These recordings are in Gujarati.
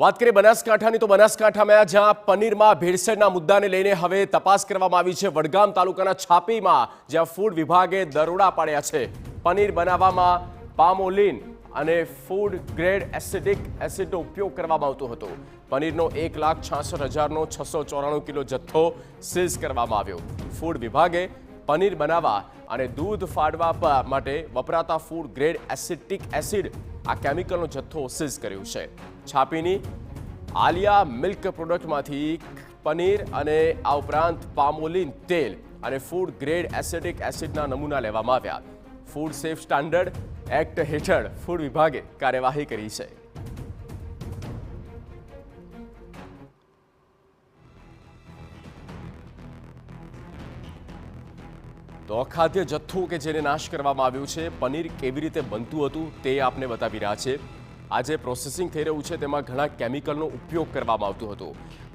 વાત કરીએ બનાસકાંઠાની તો બનાસકાંઠામાં જ્યાં પનીરમાં ભેળસેળના મુદ્દાને લઈને હવે તપાસ કરવામાં આવી છે। વડગામ તાલુકાના છાપીમાં જ્યાં ફૂડ વિભાગે દરોડા પાડ્યા છે। પનીર બનાવવામાં પામોલીન અને ફૂડ ગ્રેડ એસિડિક એસિડનો ઉપયોગ કરવામાં આવતો હતો। પનીરનો 1,66,000નો 694 કિલો જથ્થો સીઝ કરવામાં આવ્યો। ફૂડ વિભાગે પનીર બનાવવા અને દૂધ ફાડવા માટે વપરાતા ફૂડ ગ્રેડ એસિટિક એસિડ આ કેમિકલનો જથ્થો સીઝ કર્યો છે। છાપીની આલિયા મિલ્ક પ્રોડક્ટમાંથી પનીર અને આ ઉપરાંત પામોલીન તેલ અને ફૂડ ગ્રેડ એસિટિક એસિડના નમૂના લેવામાં આવ્યા। ફૂડ સેફ સ્ટાન્ડર્ડ એક્ટ હેઠળ ફૂડ વિભાગે કાર્યવાહી કરી છે। તો અખાદ્ય જથ્થો કે જેને નાશ કરવામાં આવ્યો છે, પનીર કેવી રીતે બનતું હતું તે આપને બતાવી રહ્યા છે। આજે પ્રોસેસિંગ થઈ રહ્યું છે તેમાં ઘણા કેમિકલનો ઉપયોગ કરવામાં આવતો હતો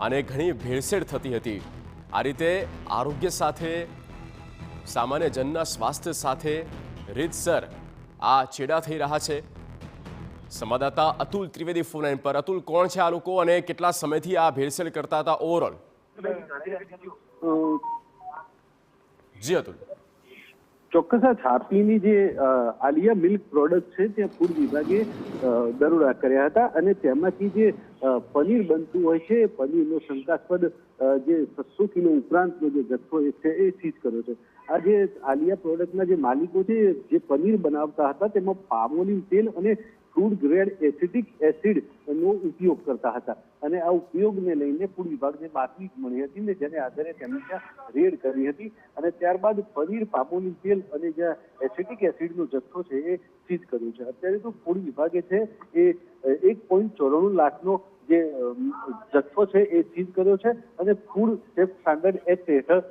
અને ઘણી ભેળસેળ થતી હતી। આ રીતે આરોગ્ય સાથે સામાન્ય જનના સ્વાસ્થ્ય સાથે રીતસર આ ચેડા થઈ રહ્યા છે। સંવાદદાતા અતુલ ત્રિવેદી ફોન લાઈન પર। અતુલ, કોણ છે આ લોકો અને કેટલા સમયથી આ ભેળસેળ કરતા હતા ઓવરઓલ? જી અતુલ, ચોક્કસ આ છાપીની જે આલિયા મિલ્ક પ્રોડક્ટ છે ત્યાં ફૂડ વિભાગે દરોડા કર્યા હતા અને તેમાંથી જે પનીર બનતું હોય છે પનીરનો શંકાસ્પદ જે 600 કિલો ઉપરાંતનો જે જથ્થો છે એ સીઝ કર્યો છે। આ જે આલિયા પ્રોડક્ટના જે માલિકો છે જે પનીર બનાવતા હતા તેમાં પામોલીન તેલ અને ફૂડ ગ્રેડ એસિટિક એસિડનો ઉપયોગ કરતા હતા અને આ ઉપયોગને લઈને ફૂડ વિભાગને બાતમી મળી હતી ને જેને આધારે તેમણે ત્યાં રેડ કરી હતી અને ત્યારબાદ પનીર, પામોલીન તેલ અને જે એસિટિક એસિડનો જથ્થો છે એ સીઝ કર્યો છે। અત્યારે તો ફૂડ વિભાગે છે એ 1.94 લાખનો જે જથ્થો છે એ સીઝ કર્યો છે અને ફૂડ સેફ સ્ટાન્ડર્ડ એક્ટ હેઠળ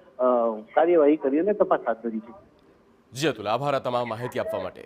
કાર્યવાહી કરી અને તપાસ હાથ ધરી છે। જી અતુલ, આભાર તમામ માહિતી આપવા માટે।